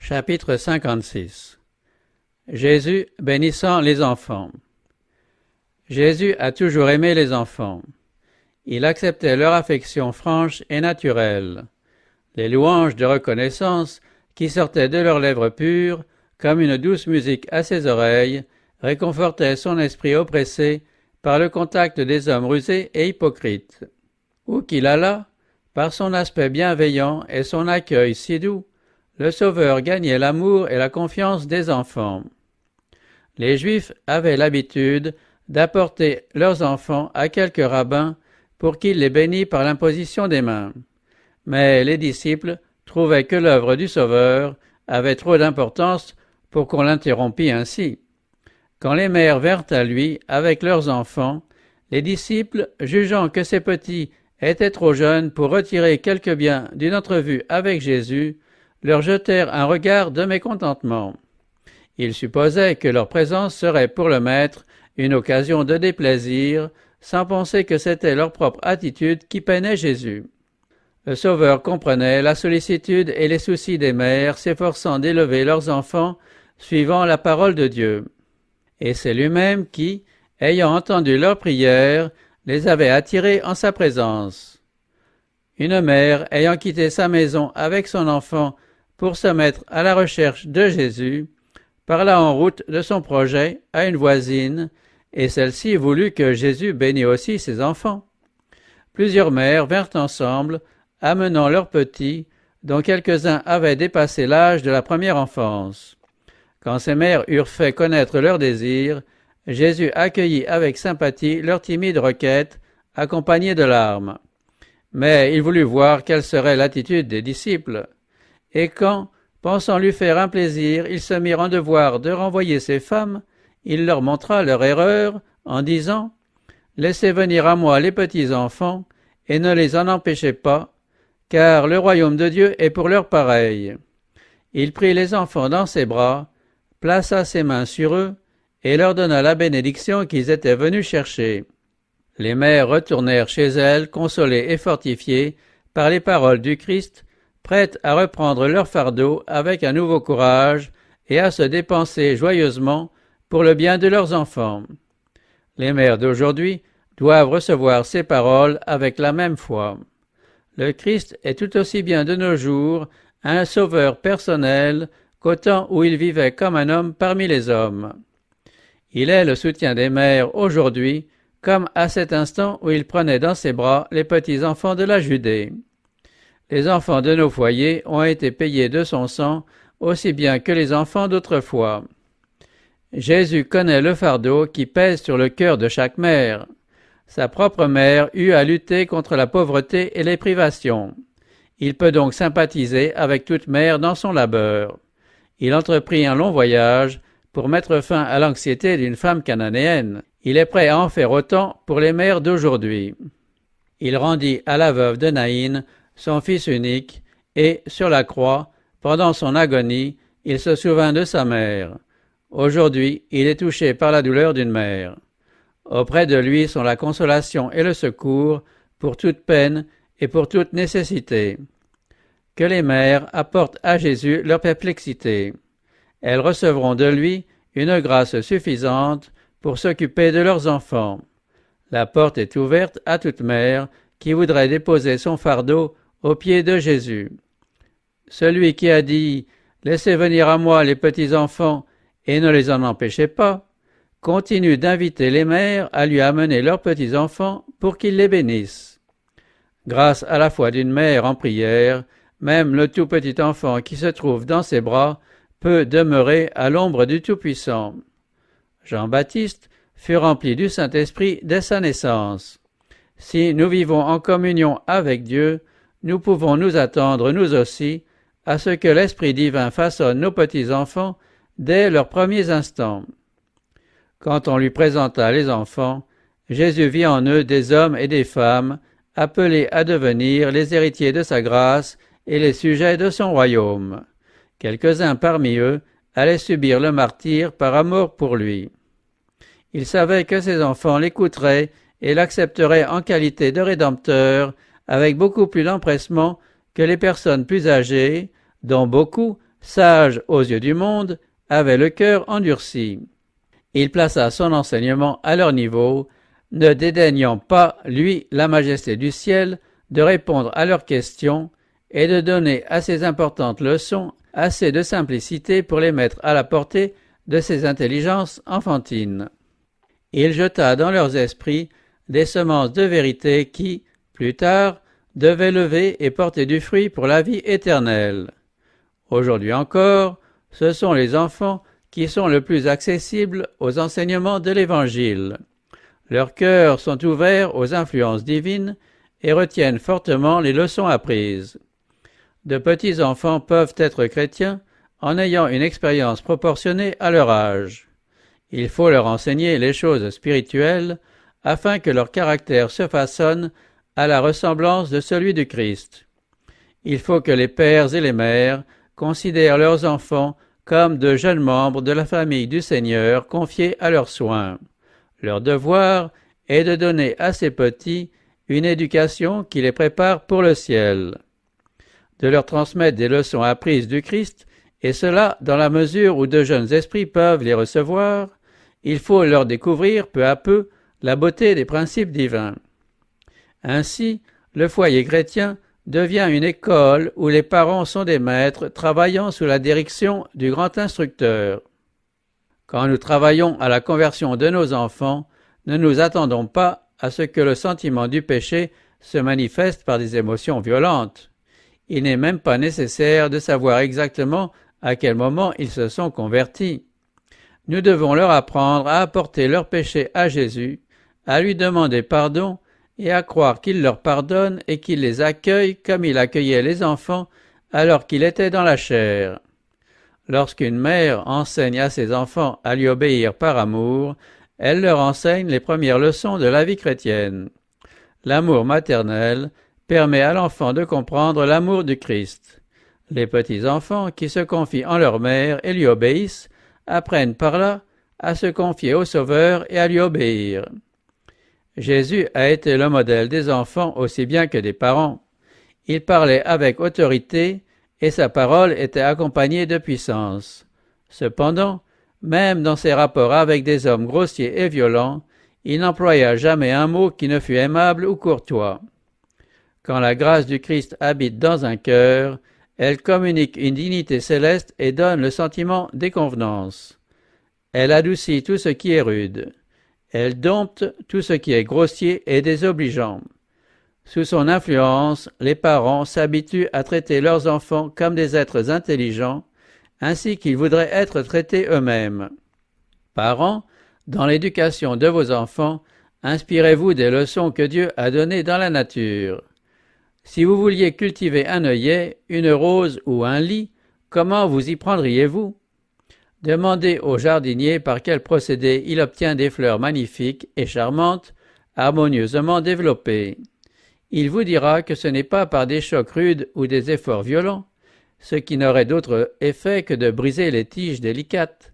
Chapitre 56. Jésus bénissant les enfants. Jésus a toujours aimé les enfants. Il acceptait leur affection franche et naturelle. Les louanges de reconnaissance qui sortaient de leurs lèvres pures, comme une douce musique à ses oreilles, réconfortaient son esprit oppressé par le contact des hommes rusés et hypocrites. Où qu'il allât, par son aspect bienveillant et son accueil si doux, le Sauveur gagnait l'amour et la confiance des enfants. Les Juifs avaient l'habitude d'apporter leurs enfants à quelques rabbins pour qu'ils les bénissent par l'imposition des mains. Mais les disciples trouvaient que l'œuvre du Sauveur avait trop d'importance pour qu'on l'interrompît ainsi. Quand les mères vinrent à lui avec leurs enfants, les disciples, jugeant que ces petits étaient trop jeunes pour retirer quelque bien d'une entrevue avec Jésus, leur jetèrent un regard de mécontentement. Ils supposaient que leur présence serait pour le maître une occasion de déplaisir, sans penser que c'était leur propre attitude qui peinait Jésus. Le Sauveur comprenait la sollicitude et les soucis des mères s'efforçant d'élever leurs enfants suivant la parole de Dieu. Et c'est lui-même qui, ayant entendu leurs prières, les avait attirés en sa présence. Une mère ayant quitté sa maison avec son enfant pour se mettre à la recherche de Jésus, parla en route de son projet à une voisine, et celle-ci voulut que Jésus bénît aussi ses enfants. Plusieurs mères vinrent ensemble, amenant leurs petits, dont quelques-uns avaient dépassé l'âge de la première enfance. Quand ces mères eurent fait connaître leur désir, Jésus accueillit avec sympathie leur timide requête, accompagnée de larmes. Mais il voulut voir quelle serait l'attitude des disciples. Et quand, pensant lui faire un plaisir, ils se mirent en devoir de renvoyer ces femmes, il leur montra leur erreur en disant « Laissez venir à moi les petits enfants, et ne les en empêchez pas, car le royaume de Dieu est pour leurs pareils. » Il prit les enfants dans ses bras, plaça ses mains sur eux, et leur donna la bénédiction qu'ils étaient venus chercher. Les mères retournèrent chez elles, consolées et fortifiées par les paroles du Christ, prêtes à reprendre leur fardeau avec un nouveau courage et à se dépenser joyeusement pour le bien de leurs enfants. Les mères d'aujourd'hui doivent recevoir ces paroles avec la même foi. Le Christ est tout aussi bien de nos jours un sauveur personnel qu'au temps où il vivait comme un homme parmi les hommes. Il est le soutien des mères aujourd'hui, comme à cet instant où il prenait dans ses bras les petits enfants de la Judée. Les enfants de nos foyers ont été payés de son sang aussi bien que les enfants d'autrefois. Jésus connaît le fardeau qui pèse sur le cœur de chaque mère. Sa propre mère eut à lutter contre la pauvreté et les privations. Il peut donc sympathiser avec toute mère dans son labeur. Il entreprit un long voyage pour mettre fin à l'anxiété d'une femme cananéenne. Il est prêt à en faire autant pour les mères d'aujourd'hui. Il rendit à la veuve de Naïn son fils unique, et, sur la croix, pendant son agonie, il se souvint de sa mère. Aujourd'hui, il est touché par la douleur d'une mère. Auprès de lui sont la consolation et le secours pour toute peine et pour toute nécessité. Que les mères apportent à Jésus leur perplexité. Elles recevront de lui une grâce suffisante pour s'occuper de leurs enfants. La porte est ouverte à toute mère qui voudrait déposer son fardeau aux pieds de Jésus. Celui qui a dit « Laissez venir à moi les petits enfants et ne les en empêchez pas », continue d'inviter les mères à lui amener leurs petits enfants pour qu'ils les bénissent. Grâce à la foi d'une mère en prière, même le tout petit enfant qui se trouve dans ses bras peut demeurer à l'ombre du Tout-Puissant. Jean-Baptiste fut rempli du Saint-Esprit dès sa naissance. Si nous vivons en communion avec Dieu, nous pouvons nous attendre, nous aussi, à ce que l'Esprit divin façonne nos petits-enfants dès leurs premiers instants. Quand on lui présenta les enfants, Jésus vit en eux des hommes et des femmes, appelés à devenir les héritiers de sa grâce et les sujets de son royaume. Quelques-uns parmi eux allaient subir le martyre par amour pour lui. Il savait que ses enfants l'écouteraient et l'accepteraient en qualité de rédempteur avec beaucoup plus d'empressement que les personnes plus âgées, dont beaucoup sage aux yeux du monde, avait le cœur endurci. Il plaça son enseignement à leur niveau, ne dédaignant pas, lui, la majesté du ciel, de répondre à leurs questions et de donner à ces importantes leçons assez de simplicité pour les mettre à la portée de ces intelligences enfantines. Il jeta dans leurs esprits des semences de vérité qui, plus tard, devaient lever et porter du fruit pour la vie éternelle. Aujourd'hui encore, ce sont les enfants qui sont le plus accessibles aux enseignements de l'Évangile. Leurs cœurs sont ouverts aux influences divines et retiennent fortement les leçons apprises. De petits enfants peuvent être chrétiens en ayant une expérience proportionnée à leur âge. Il faut leur enseigner les choses spirituelles afin que leur caractère se façonne à la ressemblance de celui du Christ. Il faut que les pères et les mères considèrent leurs enfants comme de jeunes membres de la famille du Seigneur confiés à leurs soins. Leur devoir est de donner à ces petits une éducation qui les prépare pour le ciel, de leur transmettre des leçons apprises du Christ, et cela dans la mesure où de jeunes esprits peuvent les recevoir. Il faut leur découvrir peu à peu la beauté des principes divins. Ainsi, le foyer chrétien devient une école où les parents sont des maîtres travaillant sous la direction du grand instructeur. Quand nous travaillons à la conversion de nos enfants, ne nous attendons pas à ce que le sentiment du péché se manifeste par des émotions violentes. Il n'est même pas nécessaire de savoir exactement à quel moment ils se sont convertis. Nous devons leur apprendre à apporter leurs péchés à Jésus, à lui demander pardon et à croire qu'il leur pardonne et qu'il les accueille comme il accueillait les enfants alors qu'il était dans la chair. Lorsqu'une mère enseigne à ses enfants à lui obéir par amour, elle leur enseigne les premières leçons de la vie chrétienne. L'amour maternel permet à l'enfant de comprendre l'amour du Christ. Les petits-enfants qui se confient en leur mère et lui obéissent apprennent par là à se confier au Sauveur et à lui obéir. Jésus a été le modèle des enfants aussi bien que des parents. Il parlait avec autorité et sa parole était accompagnée de puissance. Cependant, même dans ses rapports avec des hommes grossiers et violents, il n'employa jamais un mot qui ne fût aimable ou courtois. Quand la grâce du Christ habite dans un cœur, elle communique une dignité céleste et donne le sentiment des convenances. Elle adoucit tout ce qui est rude. Elle dompte tout ce qui est grossier et désobligeant. Sous son influence, les parents s'habituent à traiter leurs enfants comme des êtres intelligents, ainsi qu'ils voudraient être traités eux-mêmes. Parents, dans l'éducation de vos enfants, inspirez-vous des leçons que Dieu a données dans la nature. Si vous vouliez cultiver un œillet, une rose ou un lis, comment vous y prendriez-vous? Demandez au jardinier par quel procédé il obtient des fleurs magnifiques et charmantes, harmonieusement développées. Il vous dira que ce n'est pas par des chocs rudes ou des efforts violents, ce qui n'aurait d'autre effet que de briser les tiges délicates.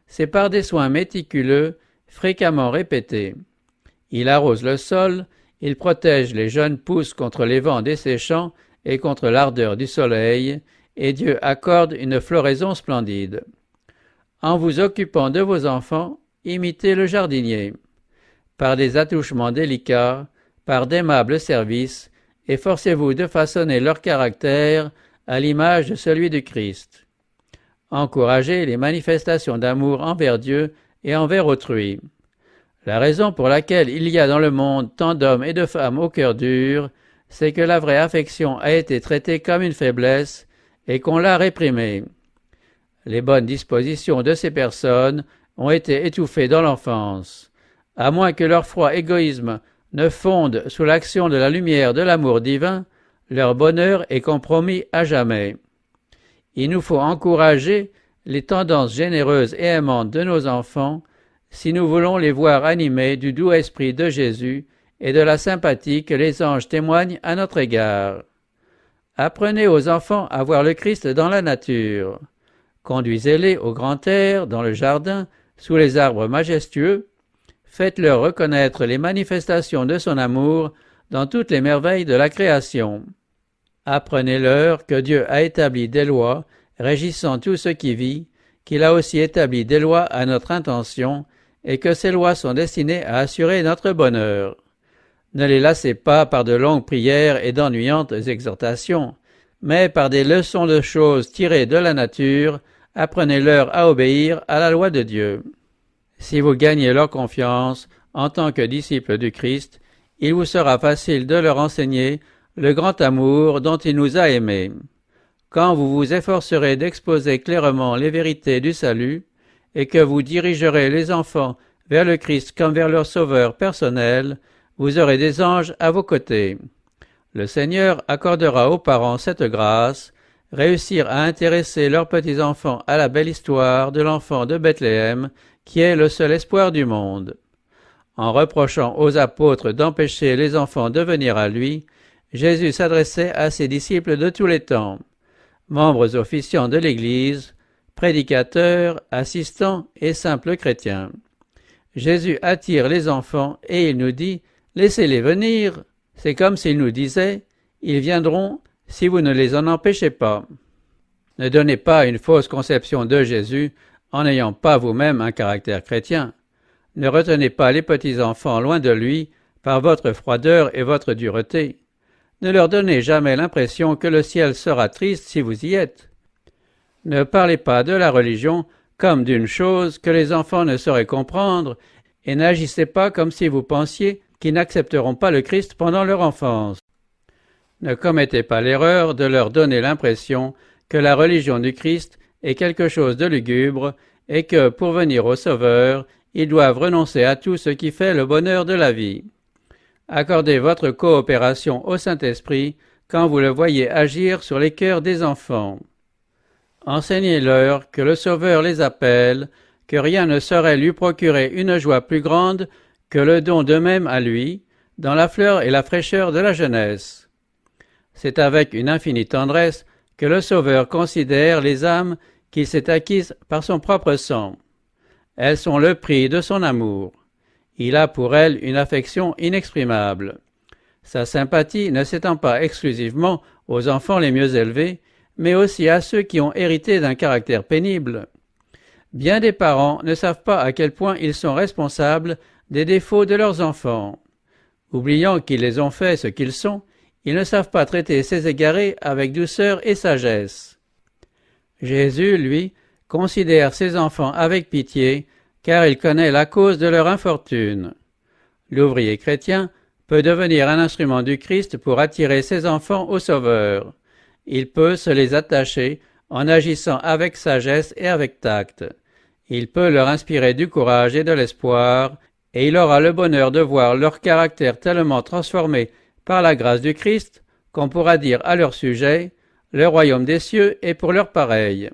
C'est par des soins méticuleux, fréquemment répétés. Il arrose le sol, il protège les jeunes pousses contre les vents desséchants et contre l'ardeur du soleil, et Dieu accorde une floraison splendide. En vous occupant de vos enfants, imitez le jardinier. Par des attouchements délicats, par d'aimables services, efforcez-vous de façonner leur caractère à l'image de celui du Christ. Encouragez les manifestations d'amour envers Dieu et envers autrui. La raison pour laquelle il y a dans le monde tant d'hommes et de femmes au cœur dur, c'est que la vraie affection a été traitée comme une faiblesse et qu'on l'a réprimée. Les bonnes dispositions de ces personnes ont été étouffées dans l'enfance. À moins que leur froid égoïsme ne fonde sous l'action de la lumière de l'amour divin, leur bonheur est compromis à jamais. Il nous faut encourager les tendances généreuses et aimantes de nos enfants si nous voulons les voir animés du doux esprit de Jésus et de la sympathie que les anges témoignent à notre égard. Apprenez aux enfants à voir le Christ dans la nature. Conduisez-les au grand air, dans le jardin, sous les arbres majestueux. Faites-leur reconnaître les manifestations de son amour dans toutes les merveilles de la création. Apprenez-leur que Dieu a établi des lois régissant tout ce qui vit, qu'il a aussi établi des lois à notre intention, et que ces lois sont destinées à assurer notre bonheur. Ne les lassez pas par de longues prières et d'ennuyantes exhortations, mais par des leçons de choses tirées de la nature, apprenez-leur à obéir à la loi de Dieu. Si vous gagnez leur confiance en tant que disciples du Christ, il vous sera facile de leur enseigner le grand amour dont il nous a aimés. Quand vous vous efforcerez d'exposer clairement les vérités du salut, et que vous dirigerez les enfants vers le Christ comme vers leur sauveur personnel, vous aurez des anges à vos côtés. Le Seigneur accordera aux parents cette grâce, réussir à intéresser leurs petits-enfants à la belle histoire de l'enfant de Bethléem, qui est le seul espoir du monde. En reprochant aux apôtres d'empêcher les enfants de venir à lui, Jésus s'adressait à ses disciples de tous les temps, membres officiants de l'Église, prédicateurs, assistants et simples chrétiens. Jésus attire les enfants et il nous dit « Laissez-les venir ». C'est comme s'il nous disait « Ils viendront si vous ne les en empêchez pas ». Ne donnez pas une fausse conception de Jésus en n'ayant pas vous-même un caractère chrétien. Ne retenez pas les petits-enfants loin de lui par votre froideur et votre dureté. Ne leur donnez jamais l'impression que le ciel sera triste si vous y êtes. Ne parlez pas de la religion comme d'une chose que les enfants ne sauraient comprendre et n'agissez pas comme si vous pensiez qu'ils n'accepteront pas le Christ pendant leur enfance. Ne commettez pas l'erreur de leur donner l'impression que la religion du Christ est quelque chose de lugubre et que, pour venir au Sauveur, ils doivent renoncer à tout ce qui fait le bonheur de la vie. Accordez votre coopération au Saint-Esprit quand vous le voyez agir sur les cœurs des enfants. Enseignez-leur que le Sauveur les appelle, que rien ne saurait lui procurer une joie plus grande que le don d'eux-mêmes à lui, dans la fleur et la fraîcheur de la jeunesse. C'est avec une infinie tendresse que le Sauveur considère les âmes qu'il s'est acquises par son propre sang. Elles sont le prix de son amour. Il a pour elles une affection inexprimable. Sa sympathie ne s'étend pas exclusivement aux enfants les mieux élevés, mais aussi à ceux qui ont hérité d'un caractère pénible. Bien des parents ne savent pas à quel point ils sont responsables des défauts de leurs enfants. Oubliant qu'ils les ont fait ce qu'ils sont, ils ne savent pas traiter ces égarés avec douceur et sagesse. Jésus, lui, considère ses enfants avec pitié, car il connaît la cause de leur infortune. L'ouvrier chrétien peut devenir un instrument du Christ pour attirer ses enfants au Sauveur. Il peut se les attacher en agissant avec sagesse et avec tact. Il peut leur inspirer du courage et de l'espoir, et il aura le bonheur de voir leur caractère tellement transformé par la grâce du Christ qu'on pourra dire à leur sujet « Le royaume des cieux est pour leurs pareils ».